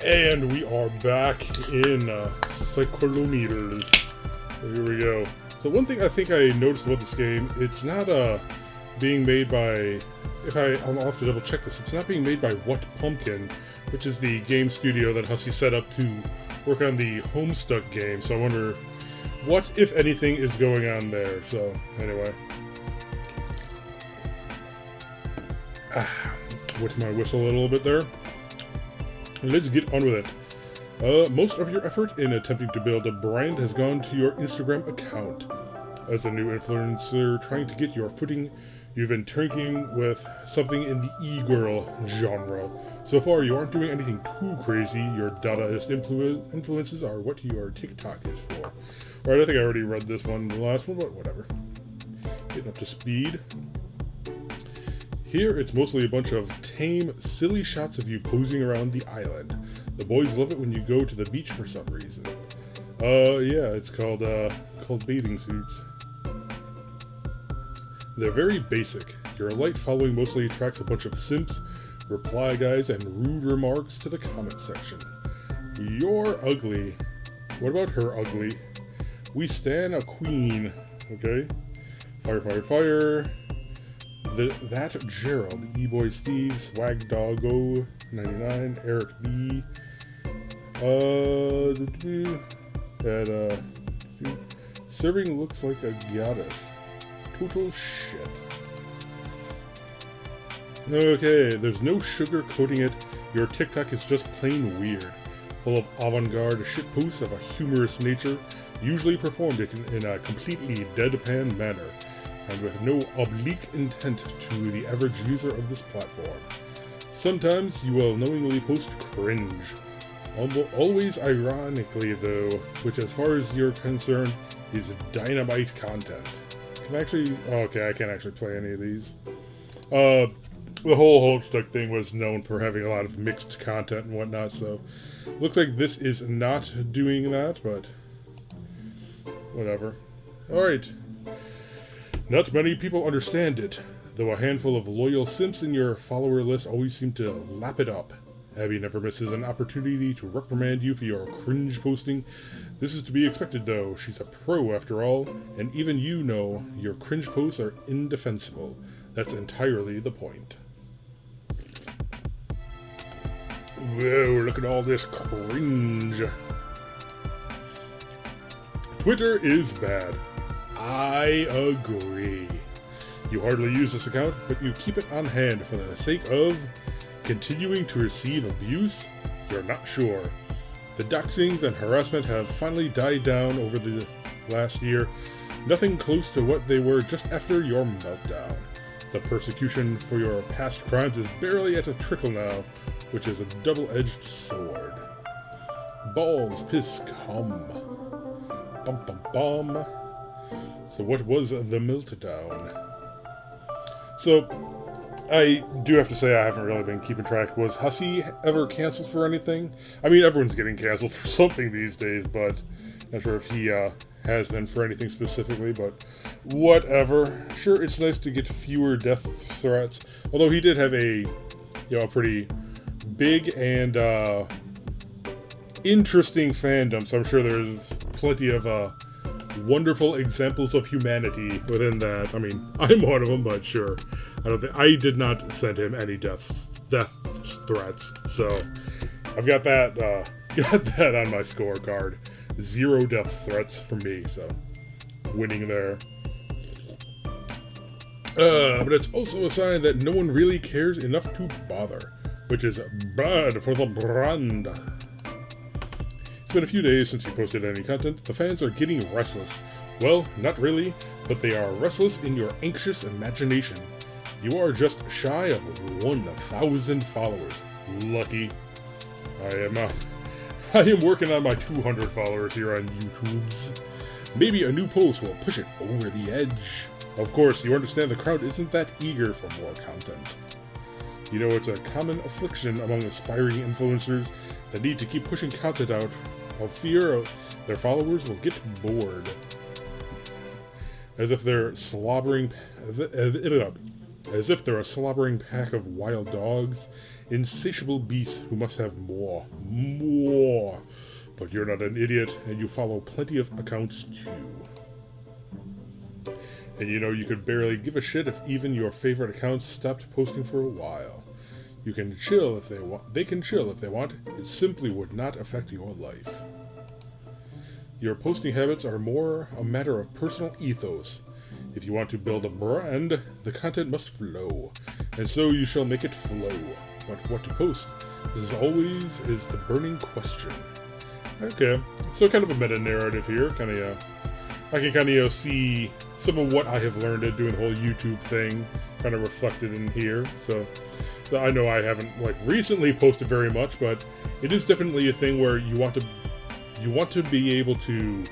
And we are back in Psycholometers. So here we go. So one thing I think I noticed about this game, it's not being made by, I'll have to double check this, it's not being made by What Pumpkin, which is the game studio that Hussie set up to work on the Homestuck game. So I wonder what, if anything, is going on there. So anyway. Wet my whistle a little bit there. Let's get on with it. Most of your effort in attempting to build a brand has gone to your Instagram account. As a new influencer trying to get your footing, you've been turning with something in the e-girl genre. So far, you aren't doing anything too crazy. Your Dadaist influences are what your TikTok is for. Alright, I think I already read this one, the last one, but whatever. Getting up to speed. Here, it's mostly a bunch of tame, silly shots of you posing around the island. The boys love it when you go to the beach for some reason. Yeah, it's called bathing suits. They're very basic. Your light following mostly attracts a bunch of simps, reply guys, and rude remarks to the comment section. You're ugly. What about her ugly? We stan a queen. Okay. Fire, fire, fire. That Gerald, E-Boy Steve, Swag Doggo, 99, Eric B. Serving looks like a goddess. Total shit. Okay, there's no sugar coating it. Your TikTok is just plain weird. Full of avant-garde shitposts of a humorous nature, usually performed in a completely deadpan manner, and with no oblique intent to the average user of this platform. Sometimes you will knowingly post cringe. Always ironically though, which as far as you're concerned, is dynamite content. Okay, I can't actually play any of these. The whole Homestuck thing was known for having a lot of mixed content and whatnot, so looks like this is not doing that, but whatever. Alright. Not many people understand it, though a handful of loyal simps in your follower list always seem to lap it up. Abby never misses an opportunity to reprimand you for your cringe posting. This is to be expected though, she's a pro after all, and even you know your cringe posts are indefensible. That's entirely the point. Whoa, look at all this cringe. Twitter is bad. I agree. You hardly use this account, but you keep it on hand for the sake of continuing to receive abuse? You're not sure. The doxings and harassment have finally died down over the last year, nothing close to what they were just after your meltdown. The persecution for your past crimes is barely at a trickle now, which is a double-edged sword. Balls, piss, cum. Bum bum bum. So what was the meltdown? So, I do have to say I haven't really been keeping track. Was Hussie ever canceled for anything? I mean, everyone's getting canceled for something these days, but not sure if he has been for anything specifically, but whatever. Sure, it's nice to get fewer death threats, although he did have a pretty big and interesting fandom, so I'm sure there's plenty of wonderful examples of humanity within that. I mean, I'm one of them, but sure. I did not send him any death threats, so I've got that on my scorecard. 0 death threats from me, so winning there. But it's also a sign that no one really cares enough to bother, which is bad for the brand. It's been a few days since you posted any content. The fans are getting restless. Well, not really, but they are restless in your anxious imagination. You are just shy of 1,000 followers. Lucky. I am working on my 200 followers here on YouTube's. Maybe a new post will push it over the edge. Of course, you understand the crowd isn't that eager for more content. You know it's a common affliction among aspiring influencers that need to keep pushing content out of fear their followers will get bored. As if their slobbering as if they're a slobbering pack of wild dogs, insatiable beasts who must have more. But you're not an idiot, and you follow plenty of accounts too. And you could barely give a shit if even your favorite accounts stopped posting for a while. You can chill if they want. They can chill if they want. It simply would not affect your life. Your posting habits are more a matter of personal ethos. If you want to build a brand, the content must flow, and so you shall make it flow. But what to post? This is always the burning question. Okay, so kind of a meta-narrative here. I can see some of what I have learned at doing the whole YouTube thing, kind of reflected in here. So I know I haven't recently posted very much, but it is definitely a thing where you want to be able to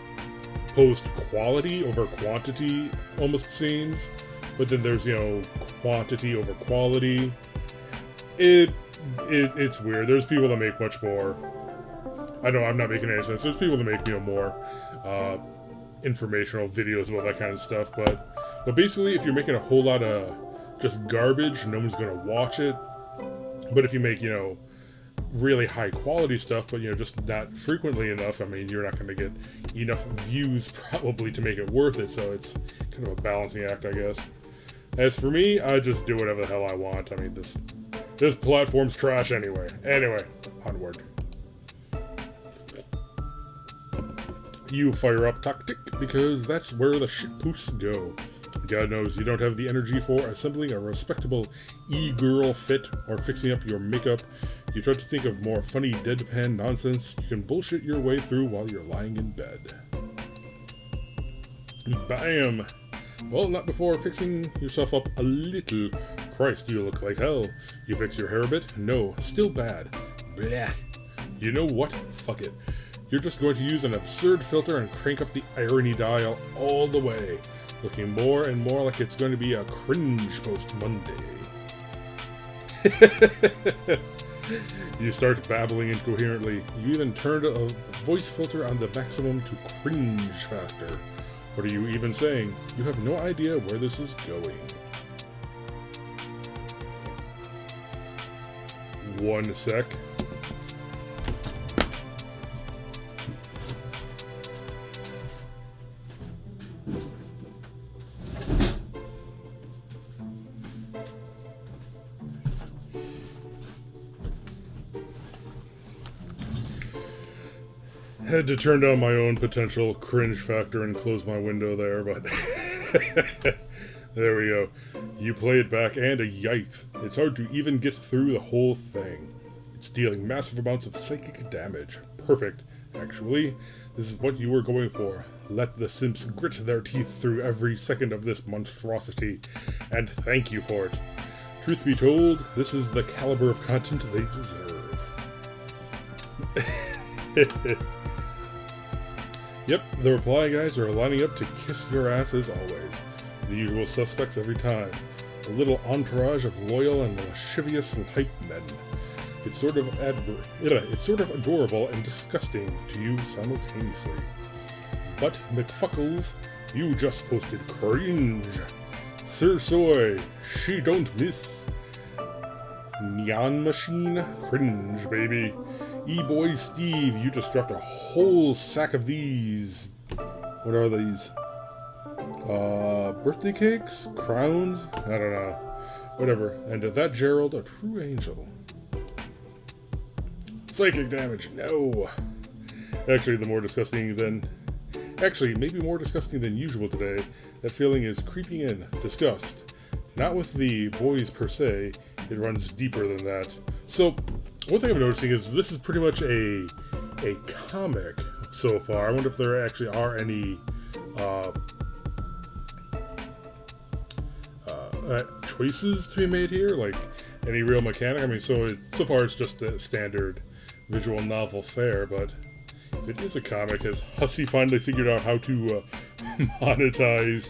post quality over quantity, almost seems. But then there's quantity over quality. It's weird. There's people that make much more. I know I'm not making any sense. There's people that make more informational videos about that kind of stuff, but basically, if you're making a whole lot of just garbage, no one's gonna watch it. But if you make really high quality stuff, but just not frequently enough, I mean, you're not gonna get enough views probably to make it worth it. So it's kind of a balancing act, I guess. As for me, I just do whatever the hell I want. I mean, this platform's trash anyway. Anyway, onward. You fire up tactic, because that's where the shitposts go. God knows you don't have the energy for assembling a respectable e-girl fit or fixing up your makeup. You try to think of more funny deadpan nonsense you can bullshit your way through while you're lying in bed. Bam! Well, not before fixing yourself up a little. Christ, you look like hell. You fix your hair a bit? No, still bad. Blah. You know what? Fuck it. You're just going to use an absurd filter and crank up the irony dial all the way, looking more and more like it's going to be a cringe post Monday. You start babbling incoherently. You even turned a voice filter on the maximum to cringe factor. What are you even saying? You have no idea where this is going. One sec. Had to turn down my own potential cringe factor and close my window there, but there we go. You play it back, and yikes, it's hard to even get through the whole thing. It's dealing massive amounts of psychic damage. Perfect. Actually, this is what you were going for. Let the simps grit their teeth through every second of this monstrosity, and thank you for it. Truth be told, this is the caliber of content they deserve. Yep, the reply guys are lining up to kiss your ass as always. The usual suspects every time. A little entourage of loyal and lascivious hype men. It's sort of adorable and disgusting to you simultaneously. But, McFuckles, you just posted cringe. Sir Soy, she don't miss. Neon Machine, cringe, baby. E-Boy Steve, you just dropped a whole sack of these. What are these? Birthday cakes? Crowns? I don't know. Whatever. And that Gerald, a true angel. Psychic damage, no. Actually, maybe more disgusting than usual today. That feeling is creeping in. Disgust. Not with the boys per se. It runs deeper than that. So, one thing I'm noticing is this is pretty much a comic so far. I wonder if there actually are any choices to be made here, like any real mechanic. I mean, so far it's just a standard visual novel fare, but if it is a comic, has Hussie finally figured out how to monetize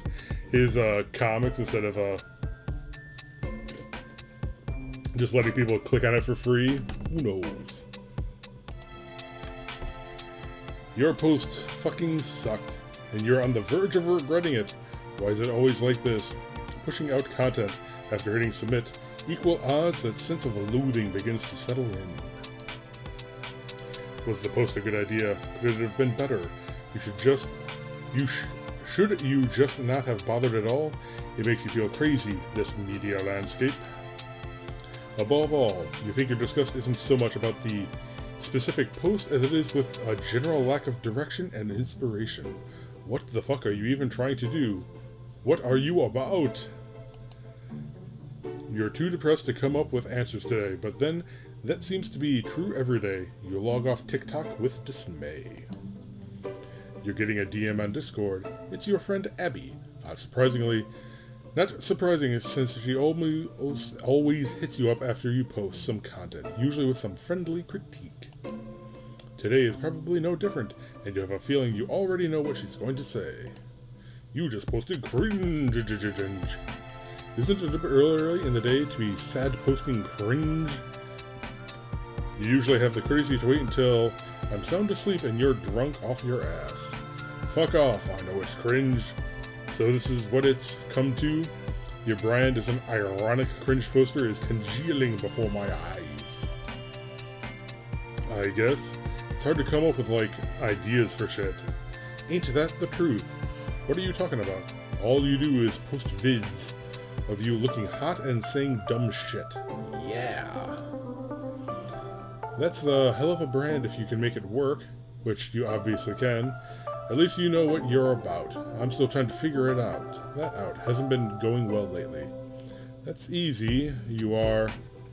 his comics instead of just letting people click on it for free? Who knows? Your post fucking sucked, and you're on the verge of regretting it. Why is it always like this? Pushing out content After hitting submit, equal odds that sense of loathing begins to settle in. Was the post a good idea? Could it have been better? Should you just not have bothered at all? It makes you feel crazy, this media landscape. Above all, you think your disgust isn't so much about the specific post as it is with a general lack of direction and inspiration. What the fuck are you even trying to do? What are you about? You're too depressed to come up with answers today, but then that seems to be true every day. You log off TikTok with dismay. You're getting a DM on Discord. It's your friend Abby. Not surprising since she always hits you up after you post some content, usually with some friendly critique. Today is probably no different, and you have a feeling you already know what she's going to say. You just posted cringe. Isn't it a bit early in the day to be sad posting cringe? You usually have the courtesy to wait until I'm sound asleep and you're drunk off your ass. Fuck off, I know it's cringe. So this is what it's come to? Your brand as an ironic cringe poster is congealing before my eyes. I guess. It's hard to come up with, ideas for shit. Ain't that the truth? What are you talking about? All you do is post vids of you looking hot and saying dumb shit. Yeah. That's the hell of a brand if you can make it work, which you obviously can. At least you know what you're about. I'm still trying to figure it out. That out hasn't been going well lately. That's easy. You are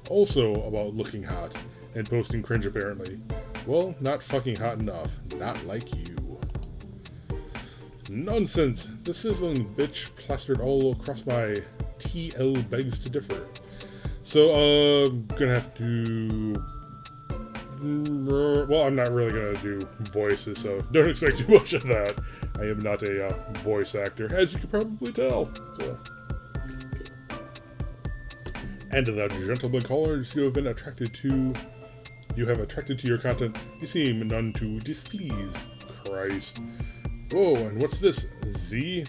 also about looking hot and posting cringe apparently. Well, not fucking hot enough. Not like you. Nonsense! The sizzling bitch plastered all across my TL begs to differ. So, gonna have to... Well, I'm not really gonna do voices, so don't expect too much of that. I am not a voice actor, as you can probably tell. So. And to the gentlemen callers you have attracted to your content, you seem none too displeased. Christ. Whoa, and what's this? Z?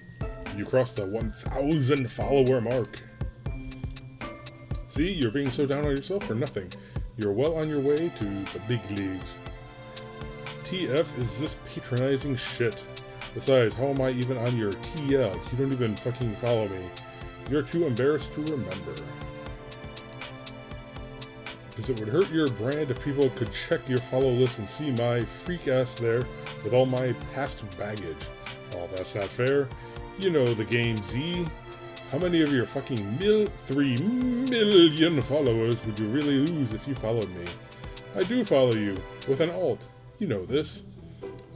You crossed the 1,000 follower mark. See, you're being so down on yourself for nothing. You're well on your way to the big leagues. TF is this patronizing shit. Besides, how am I even on your TL? You don't even fucking follow me. You're too embarrassed to remember. Because it would hurt your brand if people could check your follow list and see my freak ass there with all my past baggage. Oh, that's not fair. You know the game, Z. How many of your fucking 3 million followers would you really lose if you followed me? I do follow you, with an alt. You know this.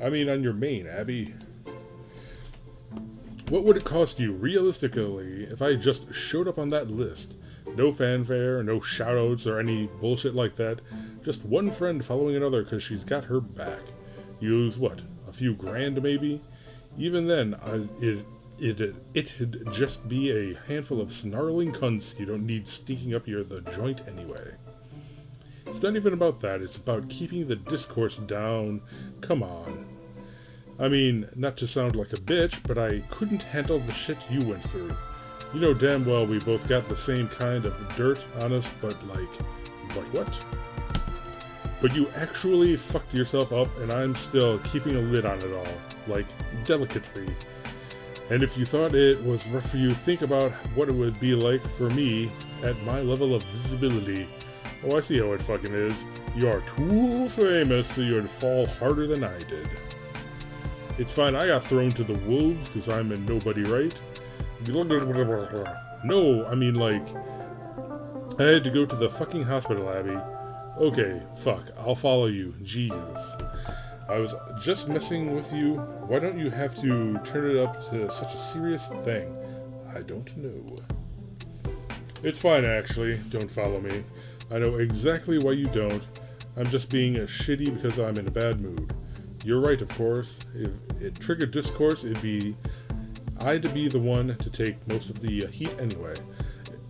I mean on your main, Abby. What would it cost you, realistically, if I just showed up on that list? No fanfare, no shoutouts or any bullshit like that. Just one friend following another because she's got her back. You lose what? A few grand maybe? Even then, it'd just be a handful of snarling cunts you don't need sneaking up the joint anyway. It's not even about that, it's about keeping the discourse down. Come on. I mean, not to sound like a bitch, but I couldn't handle the shit you went through. You know damn well we both got the same kind of dirt on us, but what? But you actually fucked yourself up, and I'm still keeping a lid on it all. Delicately. And if you thought it was rough for you, think about what it would be like for me at my level of visibility. Oh, I see how it fucking is. You are too famous, so you'd fall harder than I did. It's fine, I got thrown to the wolves because I'm a nobody, right? No, I mean I had to go to the fucking hospital, Abby. Okay, fuck, I'll follow you. Jesus. I was just messing with you. Why don't you have to turn it up to such a serious thing? I don't know. It's fine, actually. Don't follow me. I know exactly why you don't. I'm just being shitty because I'm in a bad mood. You're right, of course. If it triggered discourse, I'd be the one to take most of the heat anyway.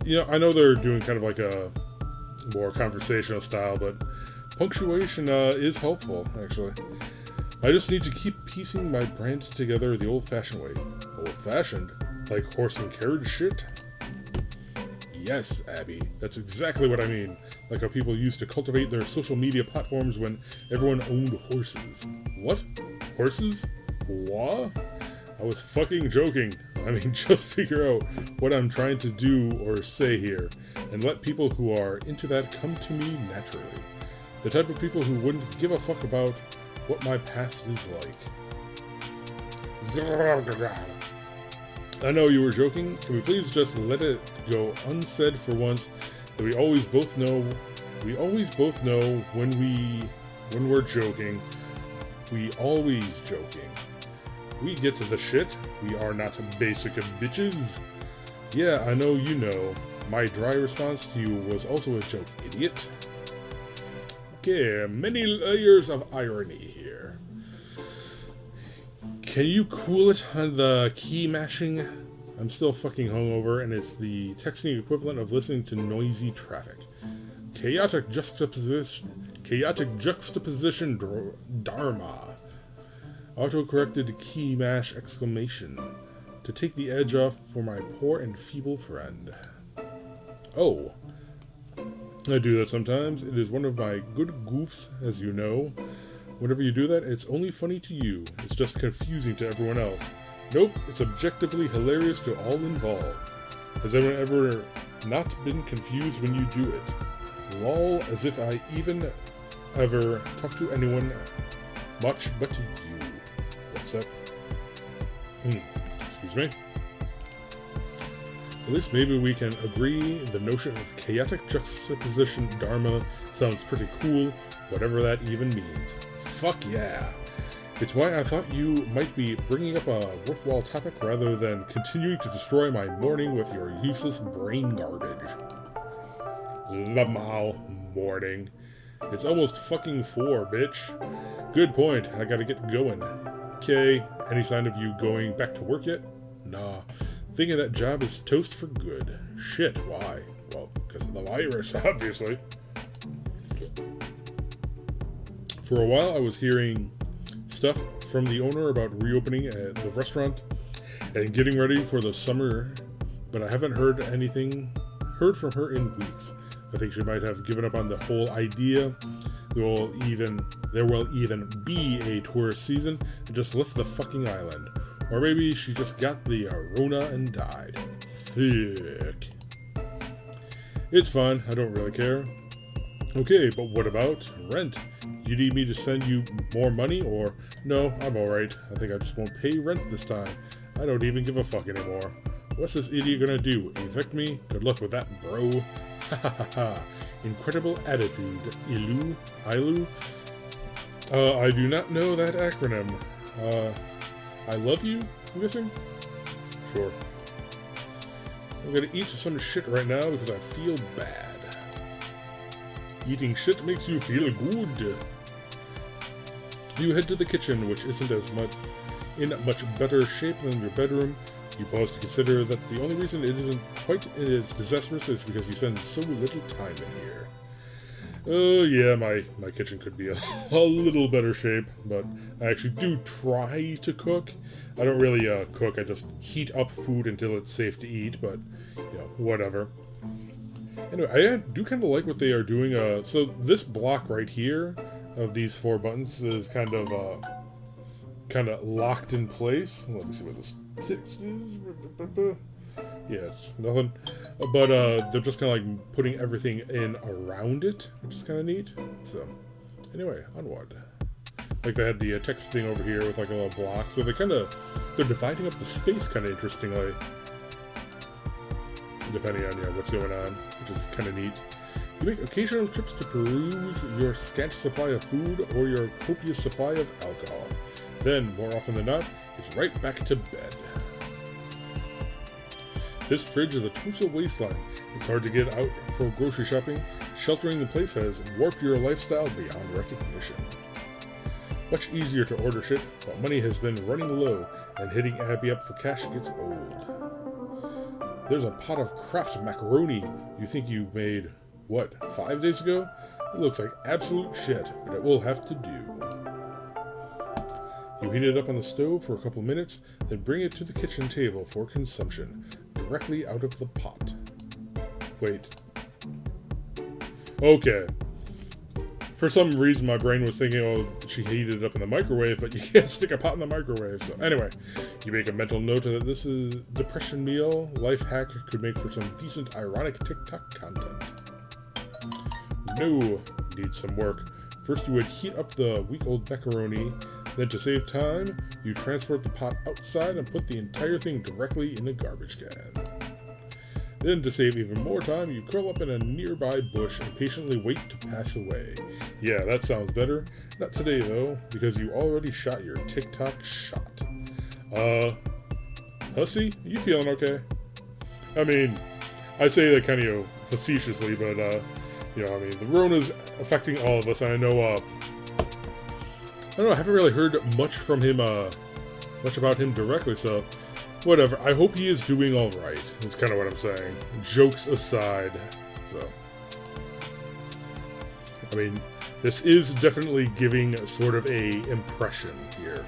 You know, I know they're doing kind of a more conversational style, but punctuation is helpful, actually. I just need to keep piecing my brand together the old-fashioned way. Old-fashioned? Like horse and carriage shit? Yes, Abby, that's exactly what I mean. Like how people used to cultivate their social media platforms when everyone owned horses. What? Horses? What? I was fucking joking. I mean, just figure out what I'm trying to do or say here, and let people who are into that come to me naturally. The type of people who wouldn't give a fuck about what my past is like. I know you were joking. Can we please just let it go unsaid for once that we always both know when we're joking. We always joking. We get to the shit. We are not basic bitches. Yeah, I know you know. My dry response to you was also a joke, idiot. Okay, many layers of irony here. Can you cool it on the key mashing? I'm still fucking hungover, and it's the texting equivalent of listening to noisy traffic. Chaotic juxtaposition dharma. Auto-corrected key mash exclamation. To take the edge off for my poor and feeble friend. Oh. I do that sometimes. It is one of my good goofs, as you know. Whenever you do that, it's only funny to you. It's just confusing to everyone else. Nope, it's objectively hilarious to all involved. Has anyone ever not been confused when you do it? Lol, as if I even ever talk to anyone much but you. What's up? Excuse me? At least maybe we can agree the notion of chaotic juxtaposition dharma sounds pretty cool, whatever that even means. Fuck yeah! It's why I thought you might be bringing up a worthwhile topic rather than continuing to destroy my morning with your useless brain garbage. Lamal morning. It's almost fucking 4, bitch. Good point, I gotta get going. Okay, any sign of you going back to work yet? Nah. Thinking that job is toast for good. Shit, why? Well, because of the virus, obviously. For a while, I was hearing stuff from the owner about reopening at the restaurant and getting ready for the summer, but I haven't heard from her in weeks. I think she might have given up on the whole idea. There will even be a tourist season and just left the fucking island. Or maybe she just got the Rona and died. Fuck. It's fine, I don't really care. Okay, but what about rent? You need me to send you more money, or no, I'm alright. I think I just won't pay rent this time. I don't even give a fuck anymore. What's this idiot gonna do? Evict me? Good luck with that, bro. Ha ha ha ha. Incredible attitude. Ilu? I do not know that acronym. I love you? I'm guessing? Sure. I'm gonna eat some shit right now because I feel bad. Eating shit makes you feel good. You head to the kitchen, which isn't in much better shape than your bedroom. You pause to consider that the only reason it isn't quite as disastrous is because you spend so little time in here. Oh yeah, my kitchen could be a little better shape, but I actually do try to cook. I don't really cook, I just heat up food until it's safe to eat, but, you know, whatever. Anyway, I do kind of like what they are doing. So this block right here of these 4 buttons is kind of locked in place. Let me see what this text is. Yeah, it's nothing. But they're just kind of like putting everything in around it, which is kind of neat. So, anyway, onward. Like they had the text thing over here with like a little block. So they're dividing up the space kind of interestingly. Depending on what's going on, which is kind of neat. You make occasional trips to peruse your scant supply of food or your copious supply of alcohol. Then, more often than not, it's right back to bed. This fridge is a total wasteland. It's hard to get out for grocery shopping. Sheltering in place has warped your lifestyle beyond recognition. Much easier to order shit, but money has been running low, and hitting Abby up for cash gets old. There's a pot of Kraft macaroni you think you made, 5 days ago? It looks like absolute shit, but it will have to do. You heat it up on the stove for a couple minutes, then bring it to the kitchen table for consumption, directly out of the pot. Wait. Okay. For some reason, my brain was thinking, oh, she heated it up in the microwave, but you can't stick a pot in the microwave. So anyway, you make a mental note that this is depression meal. Life hack could make for some decent, ironic TikTok content. No, needs some work. First, you would heat up the week-old macaroni. Then, to save time, you transport the pot outside and put the entire thing directly in a garbage can. Then, to save even more time, you curl up in a nearby bush and patiently wait to pass away. Yeah, that sounds better. Not today, though, because you already shot your TikTok shot. Hussie, you feeling okay? I mean, I say that kind of, facetiously, but, the Rona's affecting all of us, and I know, I haven't really heard much from him, much about him directly, so whatever. I hope he is doing all right. That's kind of what I'm saying. Jokes aside. So, I mean, this is definitely giving sort of a impression here.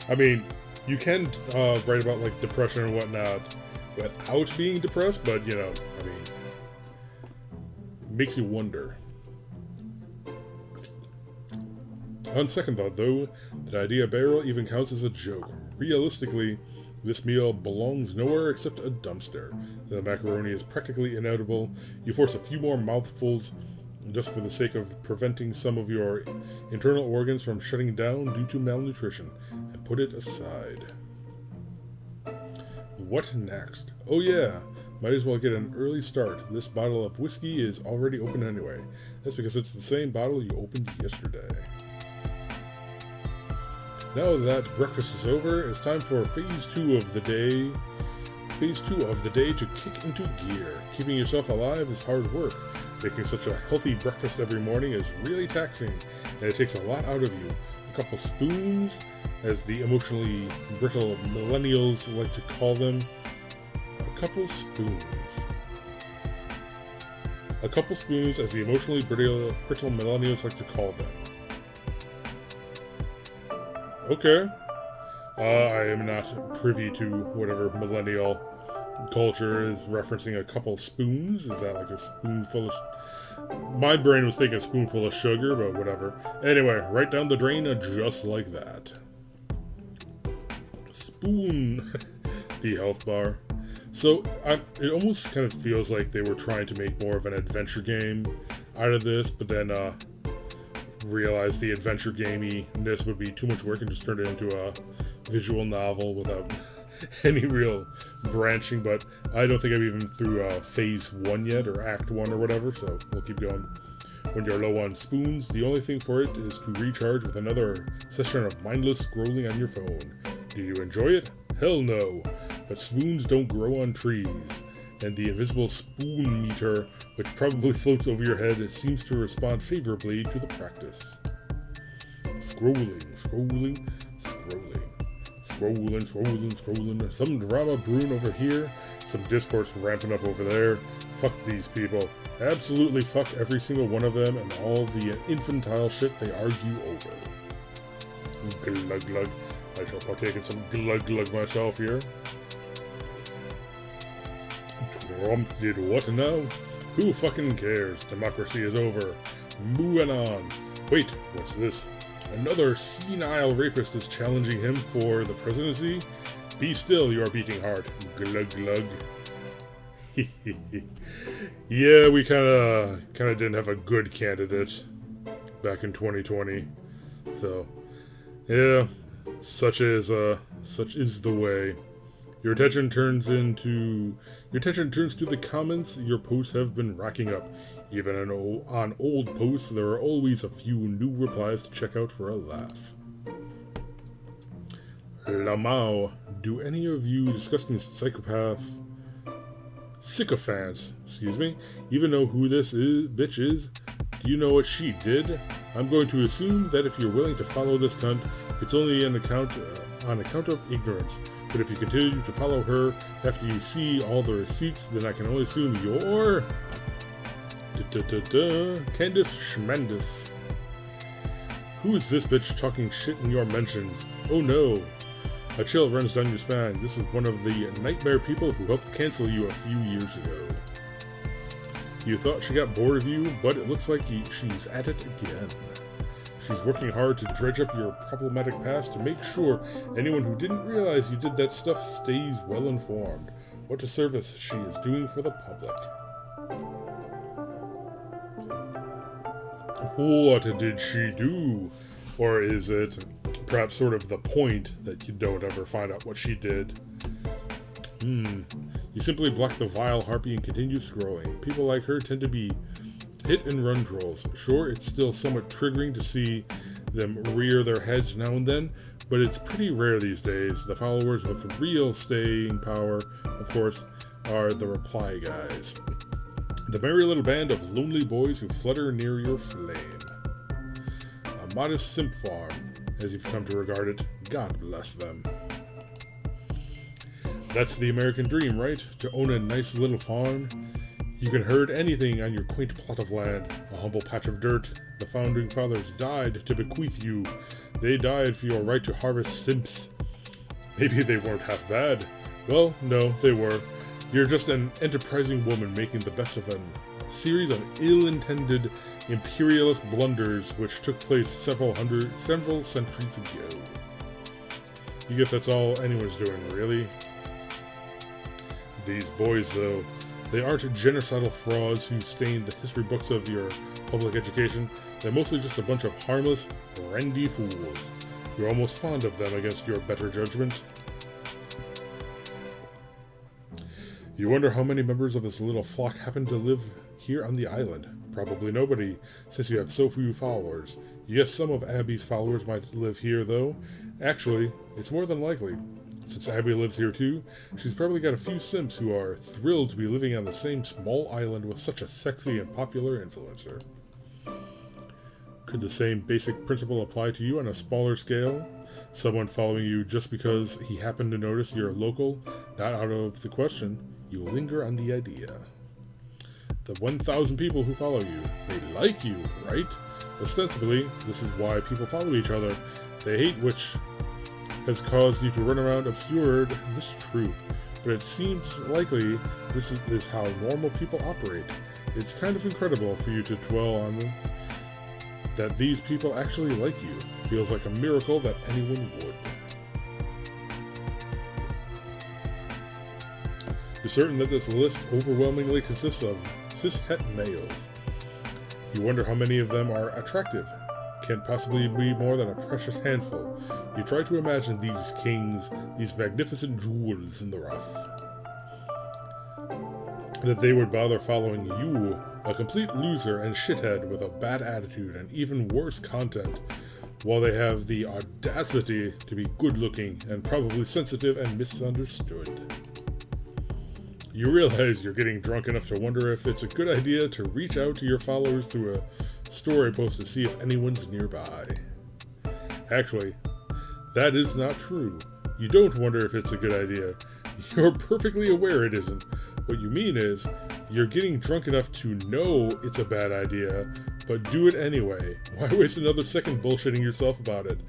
I mean, you can write about like depression and whatnot without being depressed, but it makes you wonder. On second thought, though, that idea barrel even counts as a joke. Realistically, this meal belongs nowhere except a dumpster. The macaroni is practically inedible. You force a few more mouthfuls just for the sake of preventing some of your internal organs from shutting down due to malnutrition, and put it aside. What next? Oh yeah, might as well get an early start. This bottle of whiskey is already open anyway. That's because it's the same bottle you opened yesterday. Now that breakfast is over, it's time for phase 2 of the day. Phase 2 of the day to kick into gear. Keeping yourself alive is hard work. Making such a healthy breakfast every morning is really taxing, and it takes a lot out of you. A couple spoons, as the emotionally brittle millennials like to call them. A couple spoons, as the emotionally brittle millennials like to call them. Okay. I am not privy to whatever millennial culture is referencing a couple spoons. Is that like a spoonful of... My brain was thinking a spoonful of sugar, but whatever. Anyway, right down the drain just like that. Spoon. The health bar. So, it almost kind of feels like they were trying to make more of an adventure game out of this, but then, realized the adventure gamey-ness would be too much work and just turned it into a visual novel without any real branching, but I don't think I've even through phase 1 yet, or act 1 or whatever, so we'll keep going. When you're low on spoons, the only thing for it is to recharge with another session of mindless scrolling on your phone. Do you enjoy it? Hell no, but spoons don't grow on trees. And the invisible spoon meter, which probably floats over your head, seems to respond favorably to the practice. Scrolling. Some drama brewing over here, some discourse ramping up over there. Fuck these people. Absolutely fuck every single one of them and all the infantile shit they argue over. Glug glug. I shall partake in some glug glug myself here. Trump did what now? Who fucking cares? Democracy is over. Moving on. Wait, what's this? Another senile rapist is challenging him for the presidency? Be still, your beating heart. Glug glug. Yeah, we kinda didn't have a good candidate back in 2020. So, yeah, such is the way. Your attention turns to the comments your posts have been racking up. Even on old posts, there are always a few new replies to check out for a laugh. Lamau, do any of you disgusting sycophants, even know who this bitch is? Do you know what she did? I'm going to assume that if you're willing to follow this cunt, it's only on account of ignorance. But if you continue to follow her after you see all the receipts, then I can only assume you're... Candace Schmendis. Who is this bitch talking shit in your mentions? Oh no. A chill runs down your spine. This is one of the nightmare people who helped cancel you a few years ago. You thought she got bored of you, but it looks like she's at it again. She's working hard to dredge up your problematic past to make sure anyone who didn't realize you did that stuff stays well informed. What a service she is doing for the public. What did she do? Or is it perhaps sort of the point that you don't ever find out what she did? You simply block the vile harpy and continue scrolling. People like her tend to be hit and run trolls. Sure, it's still somewhat triggering to see them rear their heads now and then, but it's pretty rare these days. The followers with real staying power, of course, are the reply guys. The merry little band of lonely boys who flutter near your flame. A modest simp farm, as you've come to regard it. God bless them. That's the American dream, right? To own a nice little farm. You can herd anything on your quaint plot of land, a humble patch of dirt. The founding fathers died to bequeath you. They died for your right to harvest simps. Maybe they weren't half bad. Well, no, they were. You're just an enterprising woman making the best of a series of ill-intended imperialist blunders which took place several centuries ago. You guess that's all anyone's doing, really? These boys, though, they aren't genocidal frauds who stain the history books of your public education. They're mostly just a bunch of harmless, randy fools. You're almost fond of them against your better judgment. You wonder how many members of this little flock happen to live here on the island. Probably nobody, since you have so few followers. Yes, some of Abby's followers might live here, though. Actually, it's more than likely. Since Abby lives here too, she's probably got a few simps who are thrilled to be living on the same small island with such a sexy and popular influencer. Could the same basic principle apply to you on a smaller scale? Someone following you just because he happened to notice you're local? Not out of the question. You linger on the idea. The 1,000 people who follow you, they like you, right? Ostensibly, this is why people follow each other. They hate which has caused you to run around obscured this truth, but it seems likely this is how normal people operate. It's kind of incredible for you to dwell on them, that these people actually like you. Feels like a miracle that anyone would. You're certain that this list overwhelmingly consists of cis-het males. You wonder how many of them are attractive. Can't possibly be more than a precious handful. You try to imagine these kings, these magnificent jewels in the rough. That they would bother following you, a complete loser and shithead with a bad attitude and even worse content, while they have the audacity to be good-looking and probably sensitive and misunderstood. You realize you're getting drunk enough to wonder if it's a good idea to reach out to your followers through a story post to see if anyone's nearby. Actually, that is not true. You don't wonder if it's a good idea. You're perfectly aware it isn't. What you mean is, you're getting drunk enough to know it's a bad idea, but do it anyway. Why waste another second bullshitting yourself about it?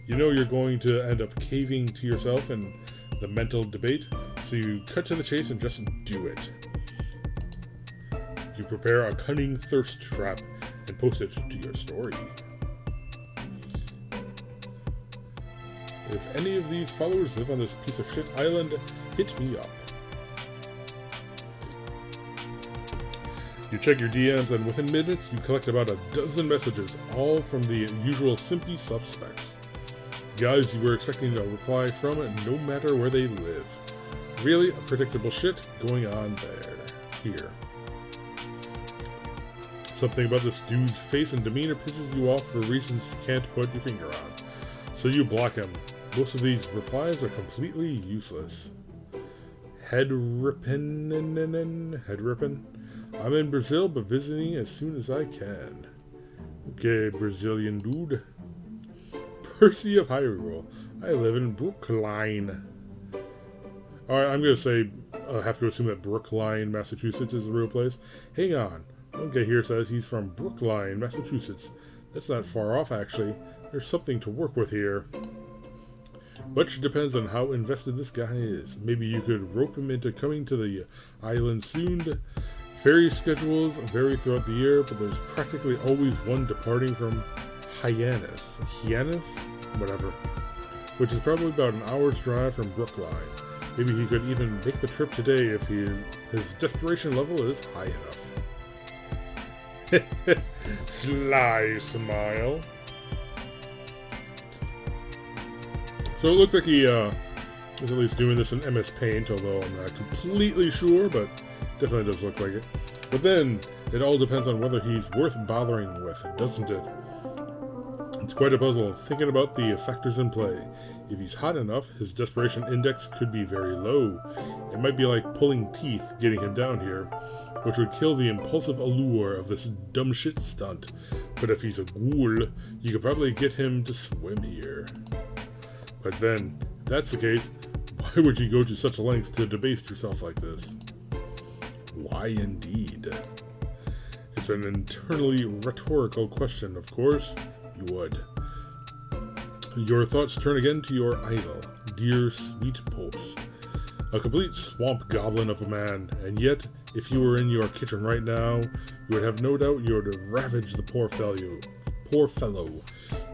You know you're going to end up caving to yourself in the mental debate, so you cut to the chase and just do it. You prepare a cunning thirst trap and post it to your story. If any of these followers live on this piece of shit island, hit me up. You check your DMs, and within minutes, you collect about a dozen messages, all from the usual simpy suspects. Guys you were expecting a reply from, no matter where they live. Really predictable shit going on here. Something about this dude's face and demeanor pisses you off for reasons you can't put your finger on. So you block him. Most of these replies are completely useless. Head rippin'. I'm in Brazil, but visiting as soon as I can. Okay, Brazilian dude. Percy of Hyrule. I live in Brookline. Alright, I'm going to say, I have to assume that Brookline, Massachusetts is the real place. Hang on. One guy here says he's from Brookline, Massachusetts. That's not far off, actually. There's something to work with here. Much depends on how invested this guy is. Maybe you could rope him into coming to the island soon. Ferry schedules vary throughout the year, but there's practically always one departing from Hyannis, whatever, which is probably about an hour's drive from Brookline. Maybe he could even make the trip today if his desperation level is high enough. Sly smile. So it looks like he is at least doing this in MS Paint, although I'm not completely sure, but definitely does look like it. But then, it all depends on whether he's worth bothering with, doesn't it? It's quite a puzzle, thinking about the factors in play. If he's hot enough, his desperation index could be very low. It might be like pulling teeth getting him down here, which would kill the impulsive allure of this dumb shit stunt. But if he's a ghoul, you could probably get him to swim here. But then, if that's the case, why would you go to such lengths to debase yourself like this? Why indeed? It's an internally rhetorical question, of course. You would. Your thoughts turn again to your idol, dear sweet Pulse. A complete swamp goblin of a man, and yet, if you were in your kitchen right now, you would have no doubt you would ravage the poor fellow.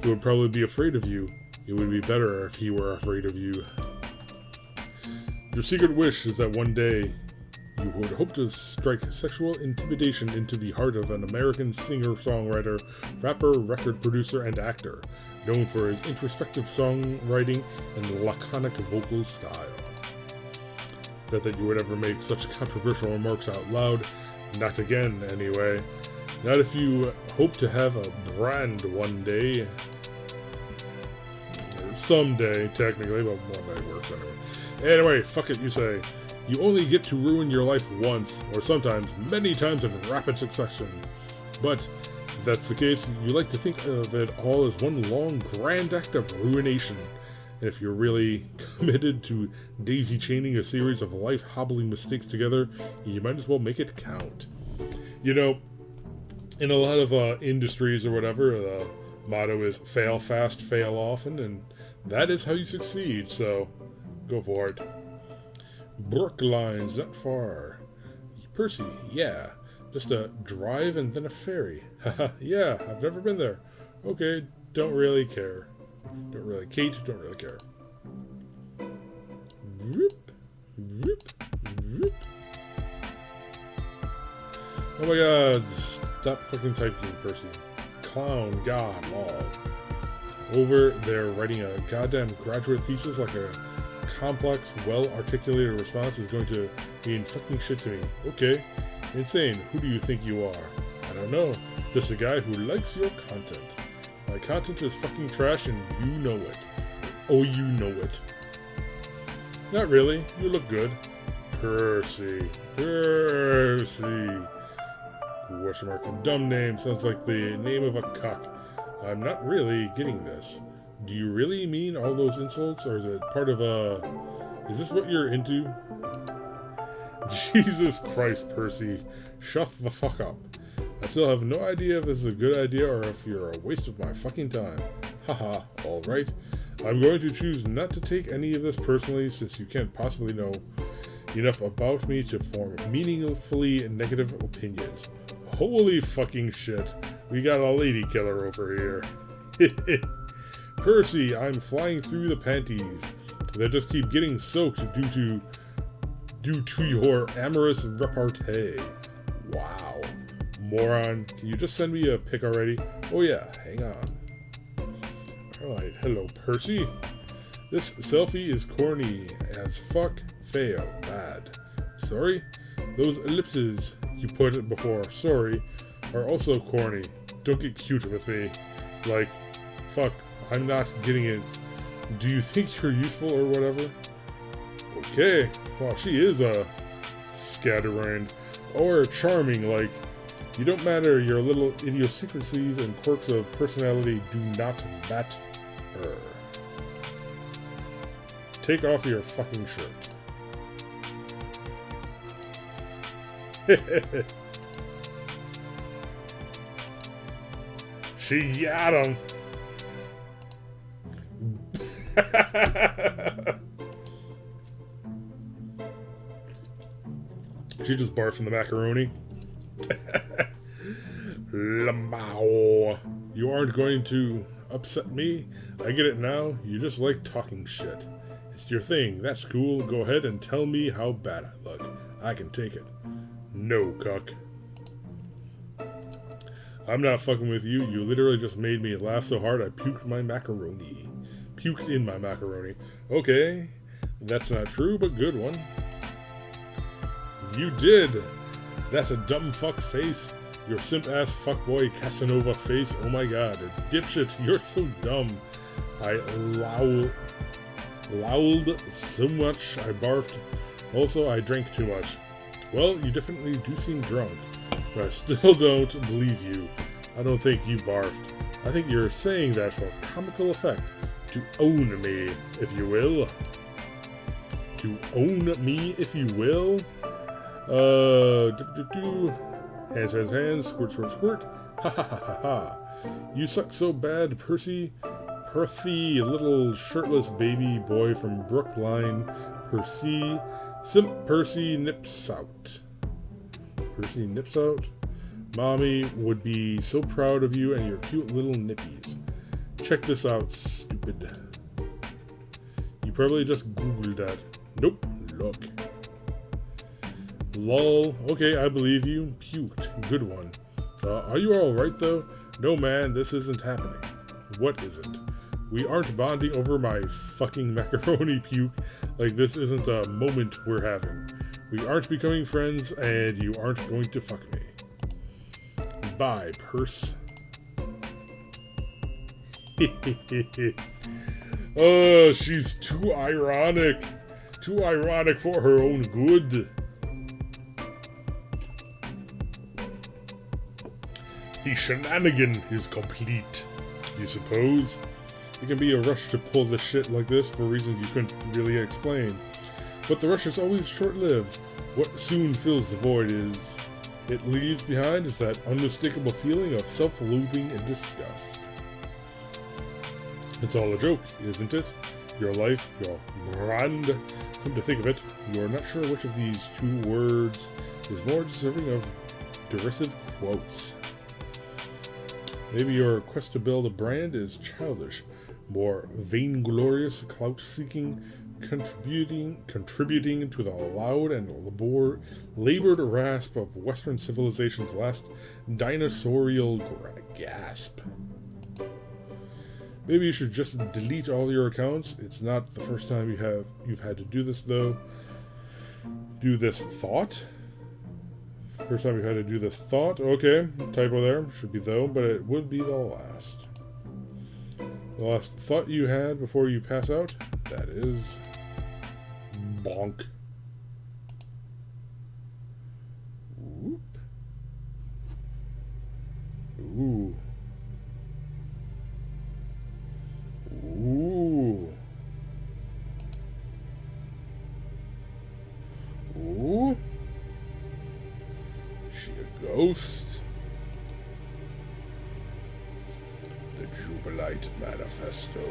He would probably be afraid of you. It would be better if he were afraid of you. Your secret wish is that one day you would hope to strike sexual intimidation into the heart of an American singer-songwriter, rapper, record producer, and actor, known for his introspective songwriting and laconic vocal style. Not that you would ever make such controversial remarks out loud. Not again, anyway. Not if you hope to have a brand one day. Someday, technically, but one day works anyway. Anyway, fuck it, you say. You only get to ruin your life once, or sometimes many times in rapid succession. But, if that's the case, you like to think of it all as one long, grand act of ruination. And if you're really committed to daisy-chaining a series of life-hobbling mistakes together, you might as well make it count. You know, in a lot of industries or whatever, the motto is fail fast, fail often, and that is how you succeed, so go for it. Brookline's not far. Percy, yeah. Just a drive and then a ferry. Haha, yeah, I've never been there. Okay, don't really care. Don't really care. Whoop, whoop, whoop. Oh my god, stop fucking typing, Percy. Clown, god, lol. Over there writing a goddamn graduate thesis like a complex, well-articulated response is going to mean fucking shit to me. Okay. Insane. Who do you think you are? I don't know. Just a guy who likes your content. My content is fucking trash and you know it. Oh, you know it. Not really. You look good. Percy. Question mark. Dumb name. Sounds like the name of a cuck. I'm not really getting this. Do you really mean all those insults, or is it part of is this what you're into? Jesus Christ, Percy. Shut the fuck up. I still have no idea if this is a good idea or if you're a waste of my fucking time. Haha, alright. I'm going to choose not to take any of this personally since you can't possibly know enough about me to form meaningfully negative opinions. Holy fucking shit. We got a lady killer over here. Percy, I'm flying through the panties. They just keep getting soaked due to your amorous repartee. Wow. Moron, can you just send me a pic already? Oh yeah, hang on. Alright, hello Percy. This selfie is corny as fuck. Fail. Bad. Sorry? Those ellipses you put before sorry are also corny. Don't get cute with me. Like, fuck, I'm not getting it. Do you think you're useful or whatever? Okay. Wow, she is a scatterbrained. Or charming, like, you don't matter, your little idiosyncrasies and quirks of personality do not matter. Take off your fucking shirt. She got him. She just barfed from the macaroni. Lamau. You aren't going to upset me? I get it now. You just like talking shit. It's your thing. That's cool. Go ahead and tell me how bad I look. I can take it. No, cuck. I'm not fucking with you. You literally just made me laugh so hard I puked my macaroni. Puked in my macaroni. Okay. That's not true, but good one. You did. That's a dumb fuck face. Your simp-ass fuckboy Casanova face. Oh my god. Dipshit, you're so dumb. I lowled so much I barfed. Also, I drank too much. Well, you definitely do seem drunk. But I still don't believe you. I don't think you barfed. I think you're saying that for comical effect. To own me, if you will. To own me, if you will. Hands, hands, hands, squirt, squirt, squirt. Ha ha ha ha ha. You suck so bad, Percy. Perthy, little shirtless baby boy from Brookline. Percy. Simp Percy nips out. Percy nips out. Mommy would be so proud of you and your cute little nippies. Check this out, stupid. You probably just Googled that. Nope, look. Lol. Okay, I believe you. Puked. Good one. Are you alright though? No man, this isn't happening. What isn't? We aren't bonding over my fucking macaroni puke. Like this isn't a moment we're having. We aren't becoming friends and you aren't going to fuck me. Bye, purse. Oh, she's too ironic. Too ironic for her own good. The shenanigan is complete, you suppose? It can be a rush to pull this shit like this for reasons you couldn't really explain. But the rush is always short-lived. What soon fills the void it leaves behind is that unmistakable feeling of self-loathing and disgust. It's all a joke, isn't it? Your life, your brand. Come to think of it, you're not sure which of these two words is more deserving of derisive quotes. Maybe your quest to build a brand is childish, more vainglorious, clout-seeking, contributing to the loud and labored rasp of Western civilization's last dinosaurial gasp. Maybe you should just delete all your accounts. It's not the first time you've had to do this though. Do this thought. First time you've had to do this thought. Okay, typo there. Should be though, but it would be the last. The last thought you had before you pass out. That is bonk. Whoop. Ooh. Ooh. Ooh. She a ghost? The Jubilite Manifesto.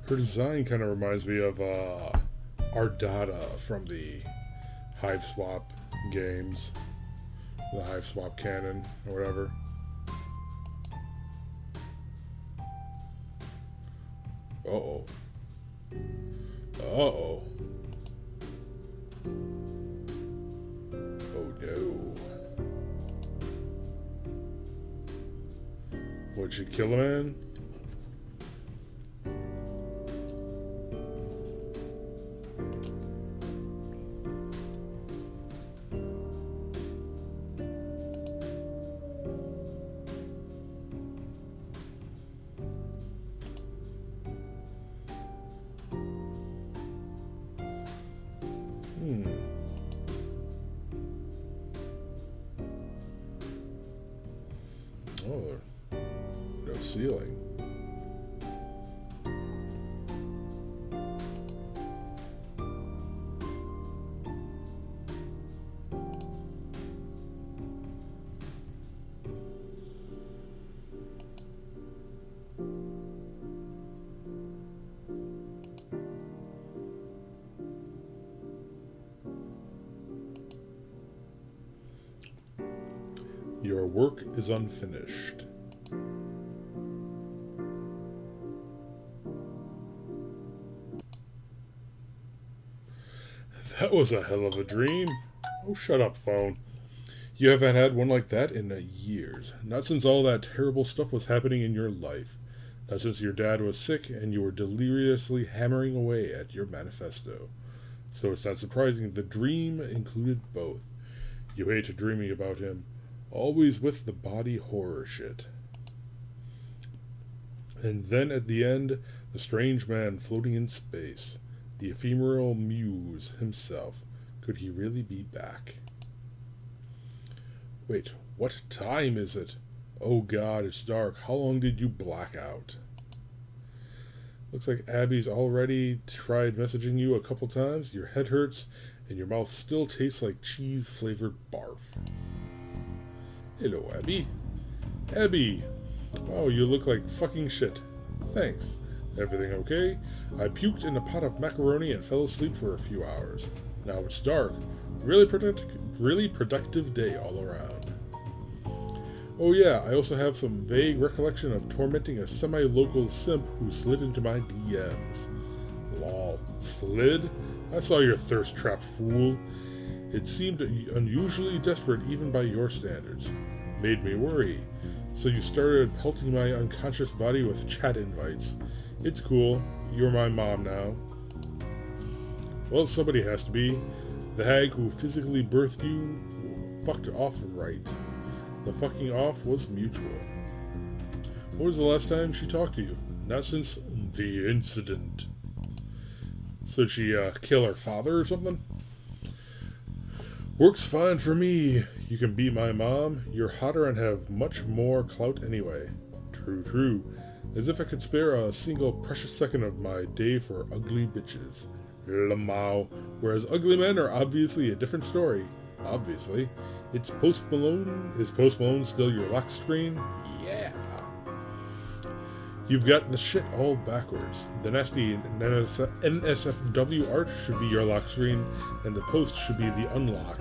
Her design kind of reminds me of Ardata from the Hive Swap games. The Hive Swap canon, or whatever. Uh-oh. Uh-oh. Oh no. Would she kill a man? Oh, no ceiling. Your work is unfinished. That was a hell of a dream. Oh, shut up, phone. You haven't had one like that in years. Not since all that terrible stuff was happening in your life. Not since your dad was sick and you were deliriously hammering away at your manifesto. So it's not surprising the dream included both. You hate dreaming about him. Always with the body horror shit. And then at the end, the strange man floating in space. The ephemeral muse himself. Could he really be back? Wait, what time is it? Oh God, it's dark. How long did you black out? Looks like Abby's already tried messaging you a couple times. Your head hurts, and your mouth still tastes like cheese-flavored barf. Hello, Abby. Abby! Oh, you look like fucking shit. Thanks. Everything okay? I puked in a pot of macaroni and fell asleep for a few hours. Now it's dark. Really productive day all around. Oh yeah, I also have some vague recollection of tormenting a semi-local simp who slid into my DMs. Lol. Slid? I saw your thirst trap, fool. It seemed unusually desperate even by your standards. Made me worry. So you started pelting my unconscious body with chat invites. It's cool. You're my mom now. Well, somebody has to be. The hag who physically birthed you fucked off right. The fucking off was mutual. When was the last time she talked to you? Not since the incident. So did she kill her father or something? Works fine for me. You can be my mom. You're hotter and have much more clout anyway. True. As if I could spare a single precious second of my day for ugly bitches. Lamau. Whereas ugly men are obviously a different story. Obviously. It's Post Malone. Is Post Malone still your lock screen? Yeah. You've got the shit all backwards. The nasty NSFW art should be your lock screen, and the post should be the unlock.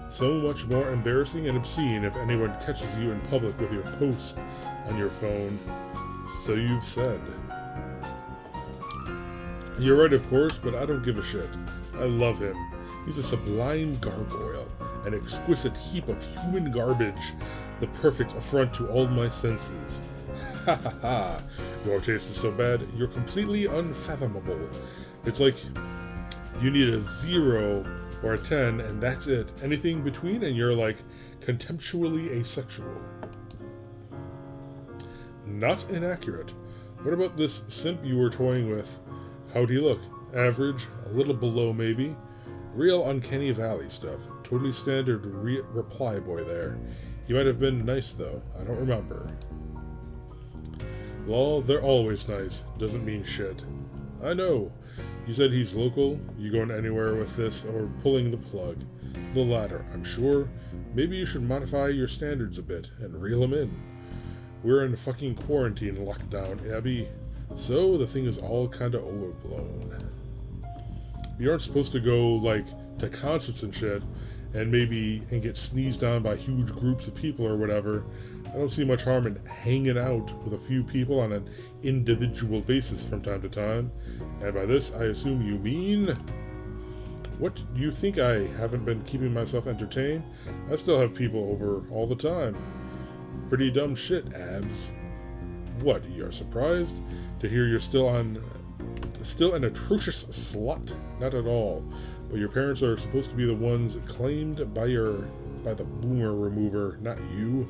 So much more embarrassing and obscene if anyone catches you in public with your post on your phone. So you've said. You're right, of course, but I don't give a shit. I love him. He's a sublime gargoyle, an exquisite heap of human garbage, the perfect affront to all my senses. Ha ha ha. Your taste is so bad, you're completely unfathomable. It's like you need a 0 or a 10, and that's it. Anything between, and you're like contemptually asexual. Not inaccurate. What about this simp you were toying with? How'd he look? Average, a little below maybe. Real uncanny valley stuff. Totally standard reply boy there. He might have been nice though. I don't remember. Lol, they're always nice. Doesn't mean shit. I know. You said he's local. You going anywhere with this or pulling the plug? The latter, I'm sure. Maybe you should modify your standards a bit and reel him in. We're in fucking quarantine lockdown, Abby. So the thing is all kinda overblown. You aren't supposed to go, like, to concerts and shit, and get sneezed on by huge groups of people or whatever. I don't see much harm in hanging out with a few people on an individual basis from time to time. And by this, I assume you mean... What, do you think I haven't been keeping myself entertained? I still have people over all the time. Pretty dumb shit, Abs. What, you're surprised to hear you're still an atrocious slut? Not at all. But your parents are supposed to be the ones claimed by the boomer remover, not you.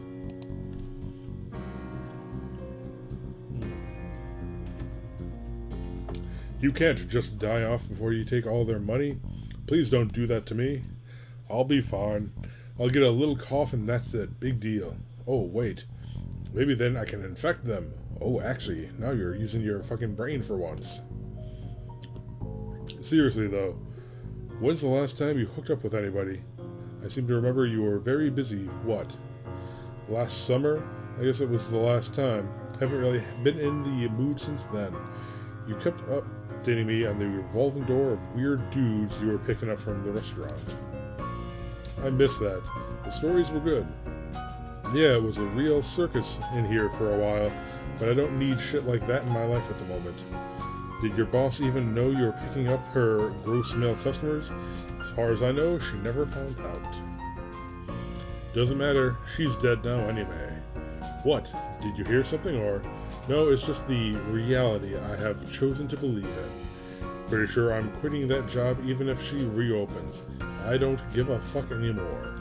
You can't just die off before you take all their money. Please don't do that to me. I'll be fine. I'll get a little cough and that's it. Big deal. Oh, wait. Maybe then I can infect them. Oh, actually, now you're using your fucking brain for once. Seriously, though, when's the last time you hooked up with anybody? I seem to remember you were very busy. What? Last summer? I guess it was the last time. Haven't really been in the mood since then. You kept updating me on the revolving door of weird dudes you were picking up from the restaurant. I miss that. The stories were good. Yeah, it was a real circus in here for a while, but I don't need shit like that in my life at the moment. Did your boss even know you were picking up her gross male customers? As far as I know, she never found out. Doesn't matter, she's dead now anyway. What? Did you hear something, or... No, it's just the reality I have chosen to believe in. Pretty sure I'm quitting that job even if she reopens. I don't give a fuck anymore.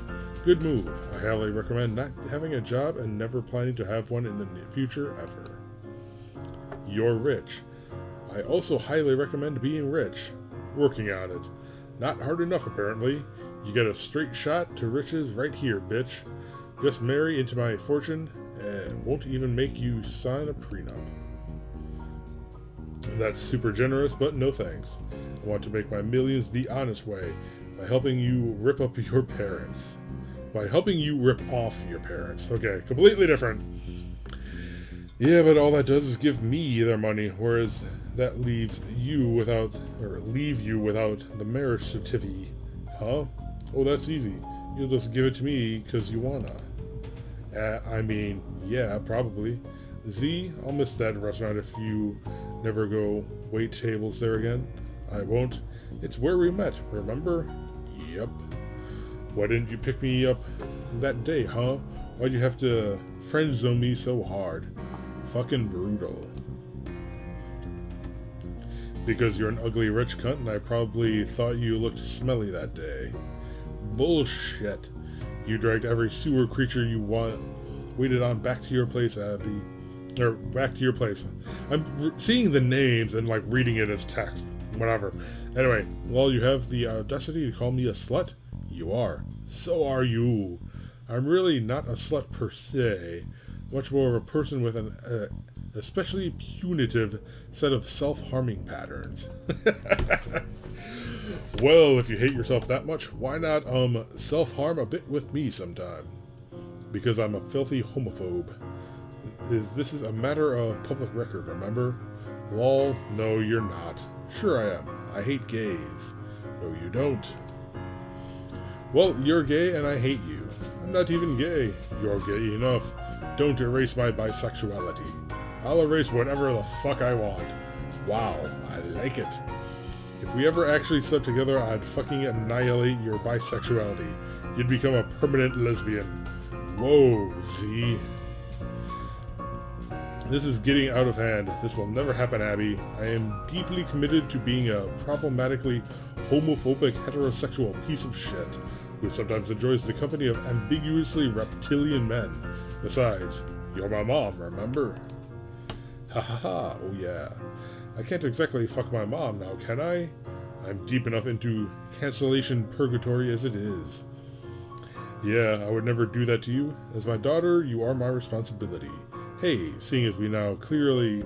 Good move. I highly recommend not having a job and never planning to have one in the future ever. You're rich. I also highly recommend being rich. Working on it. Not hard enough, apparently. You get a straight shot to riches right here, bitch. Just marry into my fortune and won't even make you sign a prenup. That's super generous, but no thanks. I want to make my millions the honest way, by helping you rip up your parents. By helping you rip off your parents. Okay, completely different. Yeah, but all that does is give me their money, whereas that leave you without the marriage certificate. Huh? Oh, that's easy. You'll just give it to me because you wanna. I mean, yeah, probably. Z, I'll miss that restaurant if you never go wait tables there again. I won't. It's where we met, remember? Yep. Why didn't you pick me up that day, huh? Why'd you have to friend zone me so hard? Fucking brutal. Because you're an ugly rich cunt and I probably thought you looked smelly that day. Bullshit. You dragged every sewer creature you waited on back to your place, Abby. Or back to your place. I'm seeing the names and like reading it as text. Whatever. Anyway, while you have the audacity to call me a slut, you are. So are you. I'm really not a slut per se. Much more of a person with an especially punitive set of self-harming patterns. Well, if you hate yourself that much, why not self-harm a bit with me sometime? Because I'm a filthy homophobe. This is a matter of public record, remember? Lol, no you're not. Sure I am. I hate gays. No you don't. Well, you're gay and I hate you. I'm not even gay. You're gay enough. Don't erase my bisexuality. I'll erase whatever the fuck I want. Wow, I like it. If we ever actually slept together, I'd fucking annihilate your bisexuality. You'd become a permanent lesbian. Whoa, Z. This is getting out of hand. This will never happen, Abby. I am deeply committed to being a problematically homophobic heterosexual piece of shit who sometimes enjoys the company of ambiguously reptilian men. Besides, you're my mom, remember? Ha ha ha, oh yeah. I can't exactly fuck my mom now, can I? I'm deep enough into cancellation purgatory as it is. Yeah, I would never do that to you. As my daughter, you are my responsibility. Hey, seeing as we now clearly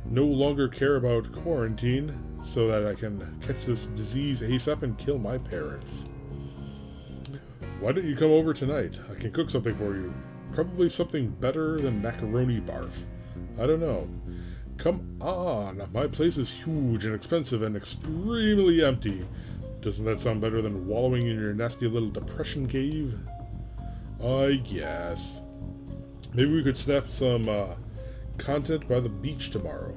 no longer care about quarantine, so that I can catch this disease ASAP and kill my parents. Why don't you come over tonight? I can cook something for you. Probably something better than macaroni barf. I don't know. Come on, my place is huge and expensive and extremely empty. Doesn't that sound better than wallowing in your nasty little depression cave? I guess. Maybe we could snap some content by the beach tomorrow.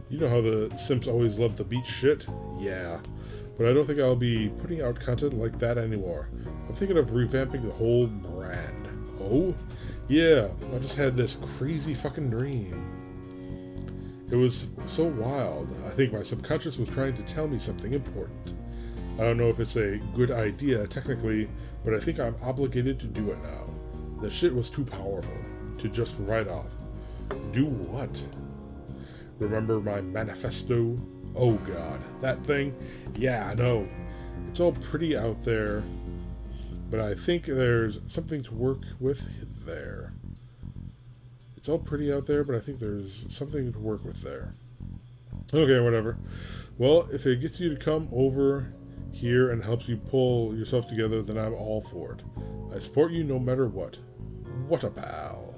You know how the simps always love the beach shit? Yeah. But I don't think I'll be putting out content like that anymore. I'm thinking of revamping the whole brand. Oh? Yeah, I just had this crazy fucking dream. It was so wild. I think my subconscious was trying to tell me something important. I don't know if it's a good idea technically, but I think I'm obligated to do it now. The shit was too powerful to just write off. Do what? Remember my manifesto? Oh god, that thing? Yeah, I know. It's all pretty out there, but I think there's something to work with there. It's all pretty out there, but I think there's something to work with there. Okay, whatever. Well, if it gets you to come over here and helps you pull yourself together, then I'm all for it. I support you no matter what. What a pal.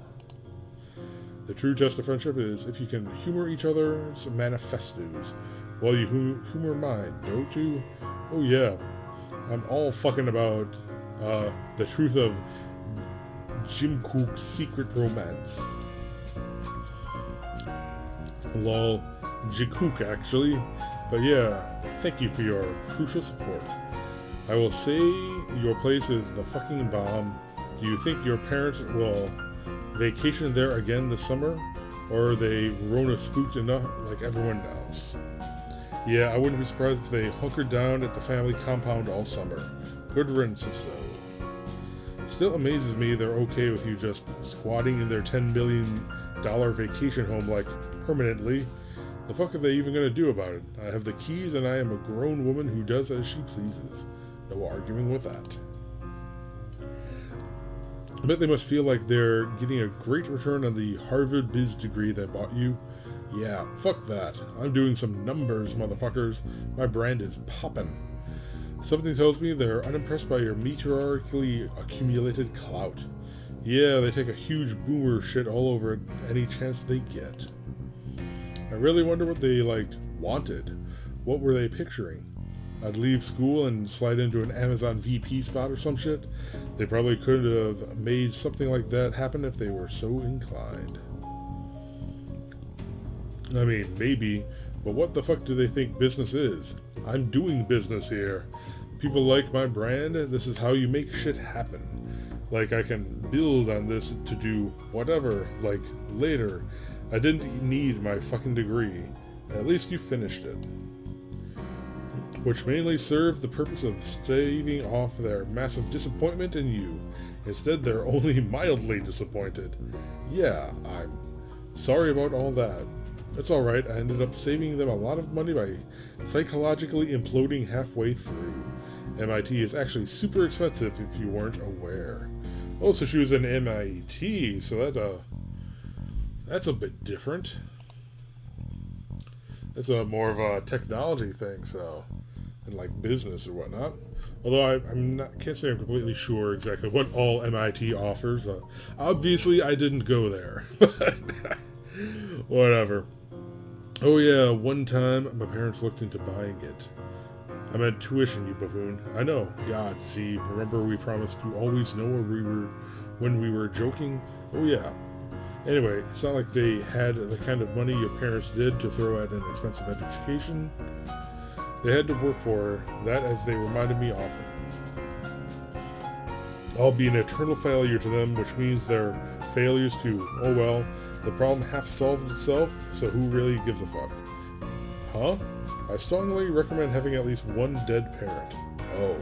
The true test of friendship is if you can humor each other's manifestos while you humor mine, don't you? Oh yeah, I'm all fucking about the truth of Jim Cook's secret romance. Lol, Jikook actually. But yeah, thank you for your crucial support. I will say your place is the fucking bomb. Do you think your parents will vacation there again this summer? Or are they Rona spooked enough like everyone else? Yeah, I wouldn't be surprised if they hunkered down at the family compound all summer. Good riddance if so. Still amazes me they're okay with you just squatting in their $10 million vacation home like permanently. The fuck are they even going to do about it? I have the keys and I am a grown woman who does as she pleases. No arguing with that. I bet they must feel like they're getting a great return on the Harvard Biz degree they bought you. Yeah, fuck that. I'm doing some numbers, motherfuckers. My brand is poppin'. Something tells me they're unimpressed by your meteorically accumulated clout. Yeah, they take a huge boomer shit all over it any chance they get. I really wonder what they, wanted. What were they picturing? I'd leave school and slide into an Amazon VP spot or some shit. They probably could have made something like that happen if they were so inclined. I mean, maybe, but what the fuck do they think business is? I'm doing business here. People like my brand. This is how you make shit happen. Like, I can build on this to do whatever, later. I didn't need my fucking degree. At least you finished it. Which mainly served the purpose of staving off their massive disappointment in you. Instead, they're only mildly disappointed. Yeah, I'm sorry about all that. It's alright, I ended up saving them a lot of money by psychologically imploding halfway through. MIT is actually super expensive if you weren't aware. Oh, so she was in MIT, so that's a bit different. It's more of a technology thing, so, and business or whatnot. Although can't say I'm completely sure exactly what all MIT offers. Obviously, I didn't go there, but whatever. Oh yeah, one time my parents looked into buying it. I meant tuition, you buffoon. I know. God, see, remember we promised to always know when we were joking? Oh yeah. Anyway, it's not like they had the kind of money your parents did to throw at an expensive education. They had to work for that, as they reminded me often. I'll be an eternal failure to them, which means they're failures too. Oh well, the problem half solved itself, so who really gives a fuck? Huh? I strongly recommend having at least one dead parent. Oh.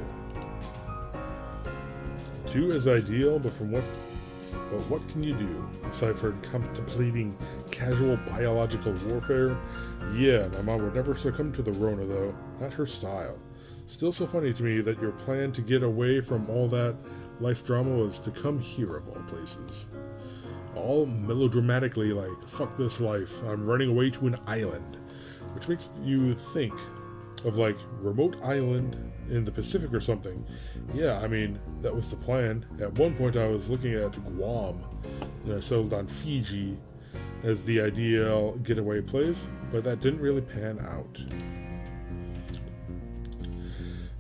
2 is ideal, but what can you do, aside from contemplating casual biological warfare? Yeah, my mom would never succumb to the Rona, though. Not her style. Still so funny to me that your plan to get away from all that life drama was to come here, of all places. All melodramatically fuck this life, I'm running away to an island. Which makes you think of remote island in the Pacific or something. Yeah, I mean, that was the plan. At one point I was looking at Guam, and I settled on Fiji as the ideal getaway place, but that didn't really pan out.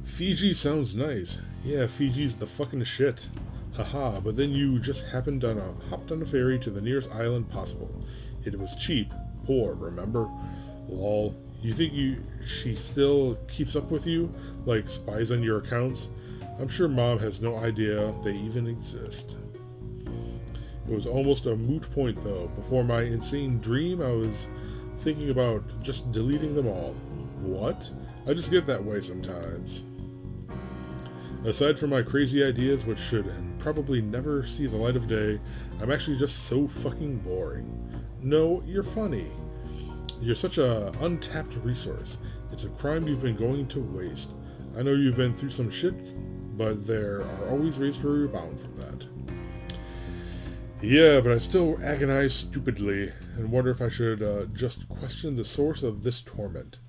Fiji sounds nice. Yeah, Fiji's the fucking shit. Haha, but then you just hopped on a ferry to the nearest island possible. It was cheap. Poor, remember? Lol. You think she still keeps up with you? Spies on your accounts? I'm sure Mom has no idea they even exist. It was almost a moot point, though. Before my insane dream, I was thinking about just deleting them all. What? I just get that way sometimes. Aside from my crazy ideas, which should probably never see the light of day, I'm actually just so fucking boring. No, you're funny. You're such a untapped resource. It's a crime you've been going to waste. I know you've been through some shit, but there are always ways to rebound from that. Yeah, but I still agonize stupidly and wonder if I should just question the source of this torment.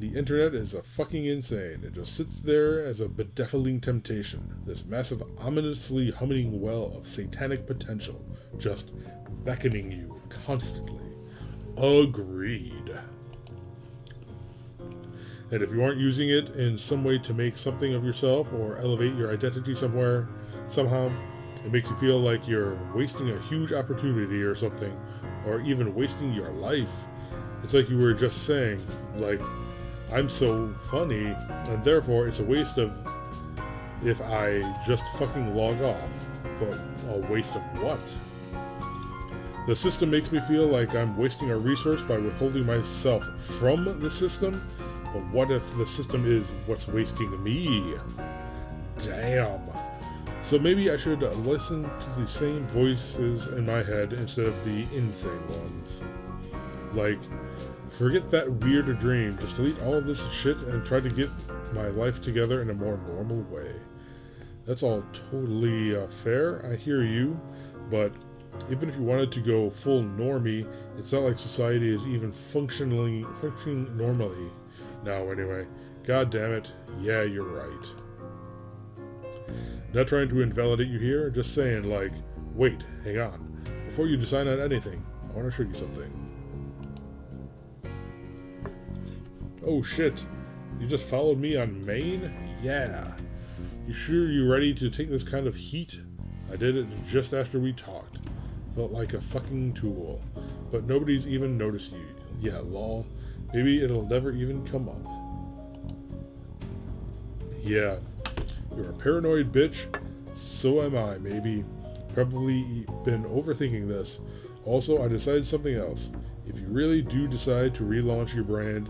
The internet is a fucking insane. It just sits there as a bedeviling temptation. This massive, ominously humming well of satanic potential, just beckoning you constantly. Agreed. And if you aren't using it in some way to make something of yourself or elevate your identity somehow, it makes you feel like you're wasting a huge opportunity or something, or even wasting your life. It's like you were just saying, like, I'm so funny, and therefore it's a waste of if I just fucking log off. But a waste of what? The system makes me feel like I'm wasting a resource by withholding myself from the system, but what if the system is what's wasting me? Damn. So maybe I should listen to the same voices in my head instead of the insane ones. Like, forget that weird dream, just delete all of this shit and try to get my life together in a more normal way. That's all totally fair, I hear you, but even if you wanted to go full normie, it's not like society is even functioning normally now anyway. God damn it, yeah, you're right. Not trying to invalidate you here, just saying, like, wait, hang on. Before you decide on anything, I want to show you something. Oh shit, you just followed me on Maine? Yeah. You sure you ready to take this kind of heat? I did it just after we talked. Felt like a fucking tool. But nobody's even noticed you. Yeah, lol. Maybe it'll never even come up. Yeah. You're a paranoid bitch. So am I, maybe. Probably been overthinking this. Also, I decided something else. If you really do decide to relaunch your brand,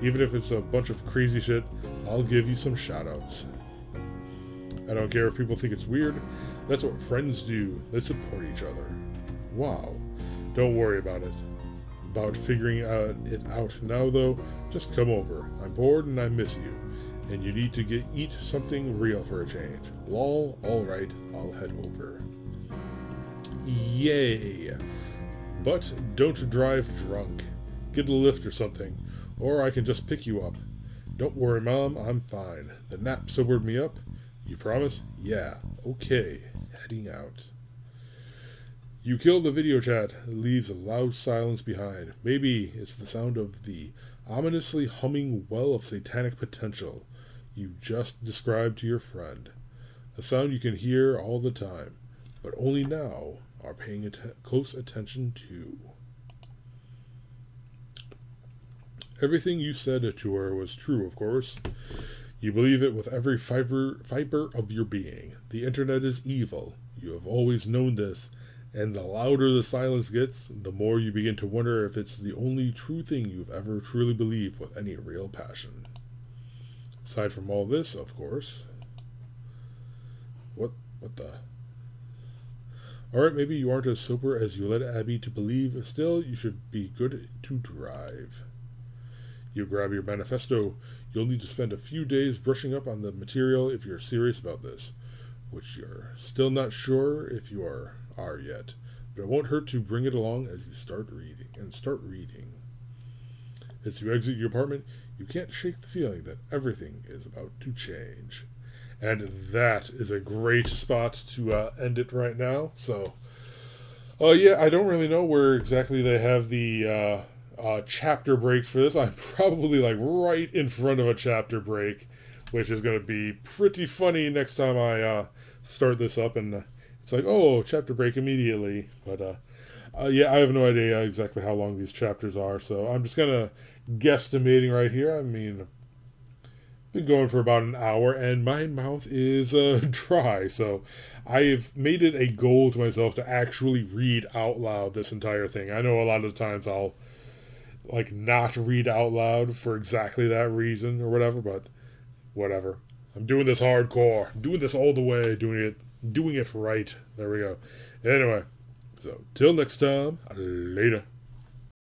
even if it's a bunch of crazy shit, I'll give you some shoutouts. I don't care if people think it's weird. That's what friends do. They support each other. Wow. Don't worry about it. About figuring it out now, though, just come over. I'm bored and I miss you. And you need to eat something real for a change. Lol, alright, I'll head over. Yay. But don't drive drunk. Get a lift or something. Or I can just pick you up. Don't worry, Mom, I'm fine. The nap sobered me up. You promise? Yeah. Okay. Heading out. You kill the video chat. It leaves a loud silence behind. Maybe it's the sound of the ominously humming well of satanic potential you just described to your friend. A sound you can hear all the time, but only now are paying close attention to. Everything you said to her was true, of course. You believe it with every fiber of your being. The internet is evil. You have always known this, and the louder the silence gets, the more you begin to wonder if it's the only true thing you've ever truly believed with any real passion. Aside from all this, of course. What the... Alright, maybe you aren't as sober as you led Abby to believe. Still, you should be good to drive. You grab your manifesto. You'll need to spend a few days brushing up on the material if you're serious about this, which you're still not sure if you are yet. But it won't hurt to bring it along as you start reading. As you exit your apartment, you can't shake the feeling that everything is about to change. And that is a great spot to end it right now. So, yeah, I don't really know where exactly they have the chapter breaks for this. I'm probably like right in front of a chapter break, which is going to be pretty funny next time I start this up. And it's like, oh, chapter break immediately. But yeah, I have no idea exactly how long these chapters are. So I'm just kind of guesstimating right here. I mean, been going for about an hour and my mouth is dry, so I've made it a goal to myself to actually read out loud this entire thing. I know a lot of times I'll like not read out loud for exactly that reason or whatever, but whatever. I'm doing this hardcore, doing this all the way, doing it right. There we go. Anyway, so till next time, later.